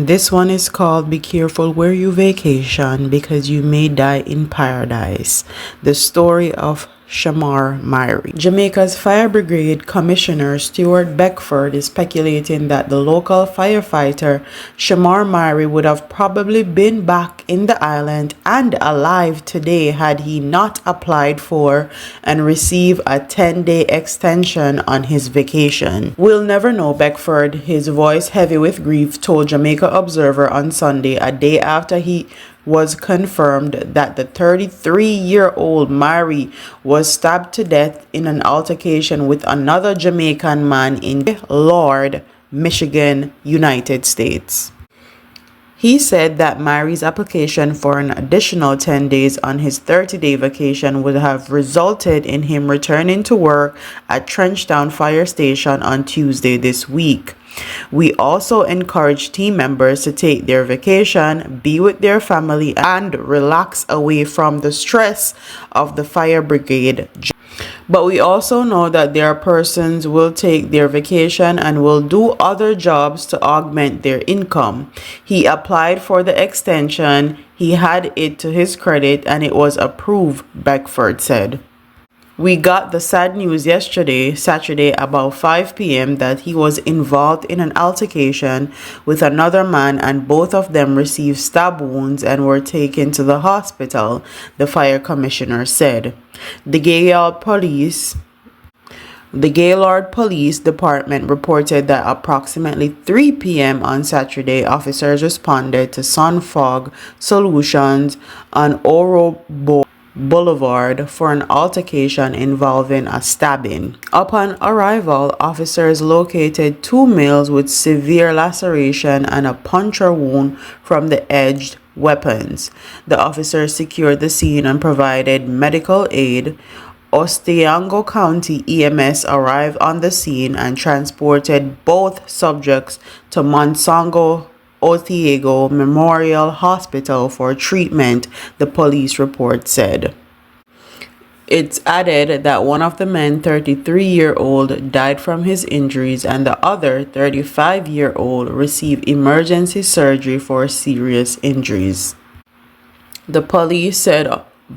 This one is called Be Careful Where You Vacation Because You May Die in Paradise. The story of Shamare Myrie. Jamaica's Fire Brigade Commissioner Stuart Beckford is speculating that the local firefighter Shamare Myrie would have probably been back in the island and alive today had he not applied for and received a 10-day extension on his vacation. "We'll never know," Beckford, his voice heavy with grief, told Jamaica Observer on Sunday, a day after he was confirmed that the 33-year-old Myrie was stabbed to death in an altercation with another Jamaican man in Lord, Michigan, United States. He said that Myrie's application for an additional 10 days on his 30-day vacation would have resulted in him returning to work at Trenchtown Fire Station on Tuesday this week. "We also encourage team members to take their vacation, be with their family, and relax away from the stress of the fire brigade. But we also know that there are persons will take their vacation and will do other jobs to augment their income." He applied for the extension. He had it to his credit and it was approved, Beckford said. "We got the sad news yesterday, Saturday, about 5 p.m. that he was involved in an altercation with another man and both of them received stab wounds and were taken to the hospital," the fire commissioner said. The Gaylord Police Department reported that approximately 3 p.m. on Saturday, officers responded to Sun Fog Solutions on Oro Boulevard for an altercation involving a stabbing. Upon arrival, officers located two males with severe laceration and a puncture wound from the edged weapons. The officers secured the scene and provided medical aid. Osteango County EMS arrived on the scene and transported both subjects to Monsongo Othiego Memorial Hospital for treatment, the police report said. It's added that one of the men, 33-year-old, died from his injuries and the other, 35-year-old, received emergency surgery for serious injuries. The police said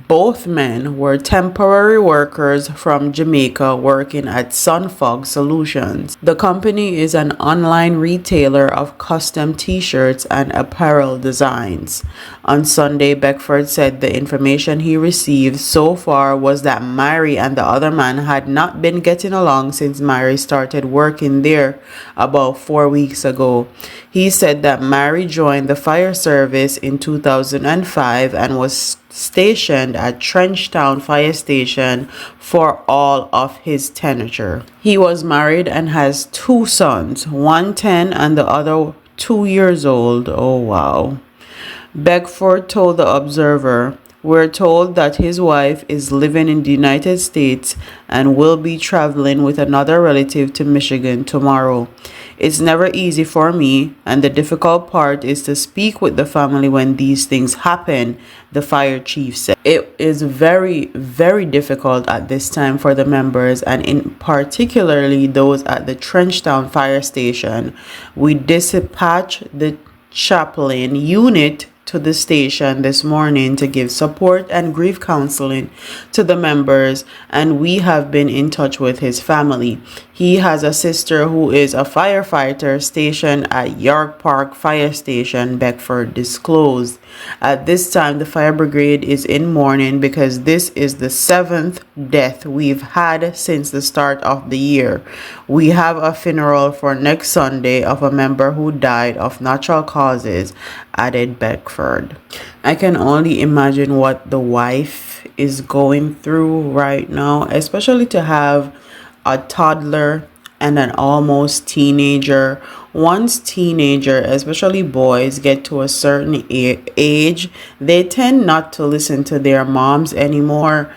both men were temporary workers from Jamaica working at Sunfog Solutions. The company is an online retailer of custom t-shirts and apparel designs. On Sunday, Beckford said the information he received so far was that Myrie and the other man had not been getting along since Myrie started working there about 4 weeks ago. He said that Myrie joined the fire service in 2005 and was stationed at Trenchtown Fire Station for all of his tenure. He was married and has two sons, one 10 and the other 2 years old. Oh wow. Beckford told the Observer, "We're told that his wife is living in the United States and will be traveling with another relative to Michigan tomorrow. It's never easy for me, and the difficult part is to speak with the family when these things happen," the fire chief said. "It is very, very difficult at this time for the members, and in particularly those at the Trenchtown Fire Station. We dispatched the chaplain unit to the station this morning to give support and grief counseling to the members, and we have been in touch with his family. He has a sister who is a firefighter stationed at York Park Fire Station," Beckford disclosed. "At this time, the fire brigade is in mourning because this is the 7th death we've had since the start of the year. We have a funeral for next Sunday of a member who died of natural causes," added Beckford. I can only imagine what the wife is going through right now, especially to have a toddler and an almost teenager. Once teenager, especially boys, get to a certain age, they tend not to listen to their moms anymore.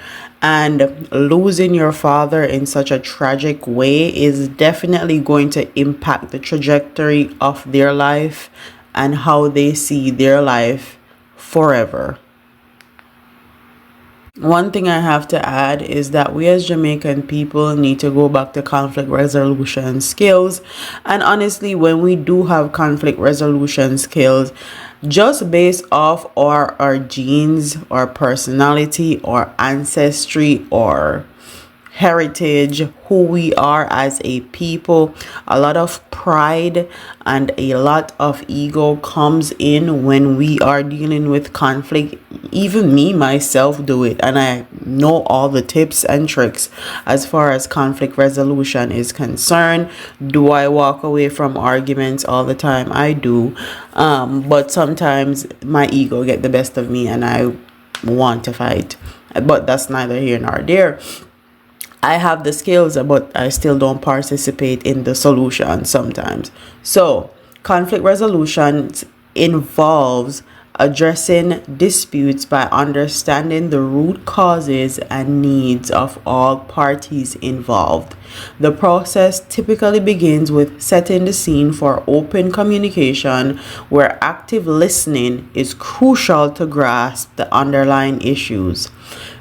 And losing your father in such a tragic way is definitely going to impact the trajectory of their life and how they see their life forever. One thing I have to add is that we as Jamaican people need to go back to conflict resolution skills. And honestly, when we do have conflict resolution skills, just based off our genes or personality or ancestry or heritage, who we are as a people, a lot of pride and a lot of ego comes in when we are dealing with conflict. Even me myself do it, and I know all the tips and tricks as far as conflict resolution is concerned. Do I walk away from arguments all the time? I do, but sometimes my ego get the best of me and I want to fight, but that's neither here nor there. I have the skills, but I still don't participate in the solution sometimes. So, conflict resolution involves addressing disputes by understanding the root causes and needs of all parties involved. The process typically begins with setting the scene for open communication, where active listening is crucial to grasp the underlying issues.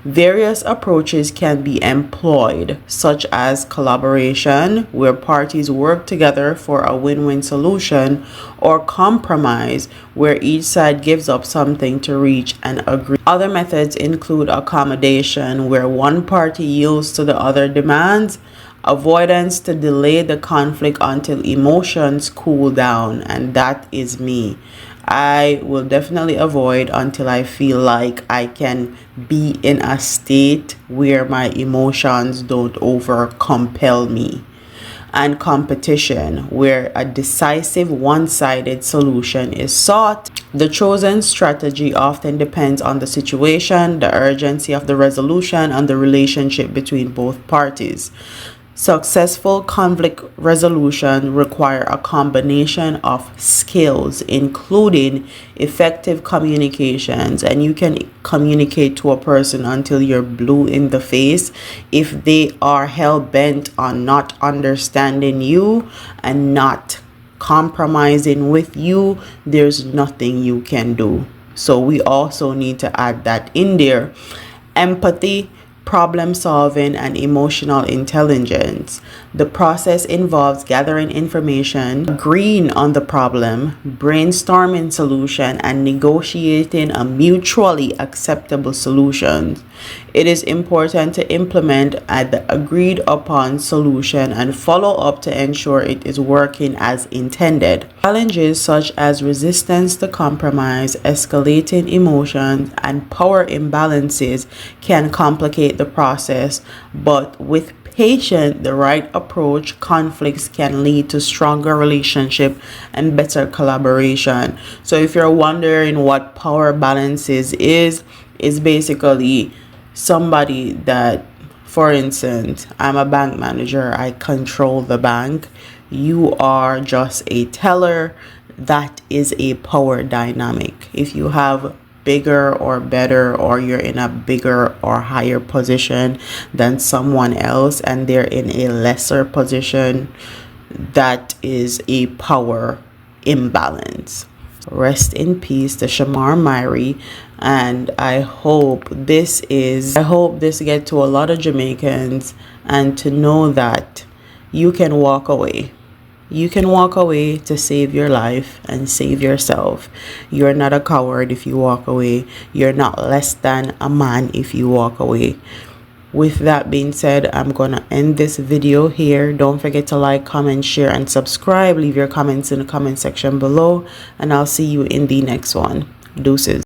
Various approaches can be employed, such as collaboration, where parties work together for a win-win solution, or compromise, where each side gives up something to reach an agreement. Other methods include accommodation, where one party yields to the other demands, avoidance to delay the conflict until emotions cool down, and that is me. I will definitely avoid until I feel like I can be in a state where my emotions don't over compel me. And competition, where a decisive one-sided solution is sought. The chosen strategy often depends on the situation, the urgency of the resolution, and the relationship between both parties. Successful conflict resolution require a combination of skills, including effective communications, and you can communicate to a person until you're blue in the face. If they are hell-bent on not understanding you and not compromising with you, there's nothing you can do. So we also need to add that in there. Empathy, problem solving, and emotional intelligence. The process involves gathering information, agreeing on the problem, brainstorming solution, and negotiating a mutually acceptable solution. It is important to implement the agreed upon solution and follow up to ensure it is working as intended. Challenges such as resistance to compromise, escalating emotions, and power imbalances can complicate the process, but with patience, the right approach, conflicts can lead to stronger relationship and better collaboration. So if you're wondering what power balances is basically somebody that, for instance, I'm a bank manager, I control the bank, you are just a teller. That is a power dynamic. If you have bigger or better, or you're in a bigger or higher position than someone else and they're in a lesser position, that is a power imbalance. Rest in peace to Shamare Myrie, and I hope this get to a lot of Jamaicans, and to know that you can walk away. You can walk away to save your life and save yourself. You're not a coward if you walk away. You're not less than a man if you walk away. With that being said, I'm gonna end this video here. Don't forget to like, comment, share, and subscribe. Leave your comments in the comment section below, and I'll see you in the next one. Deuces.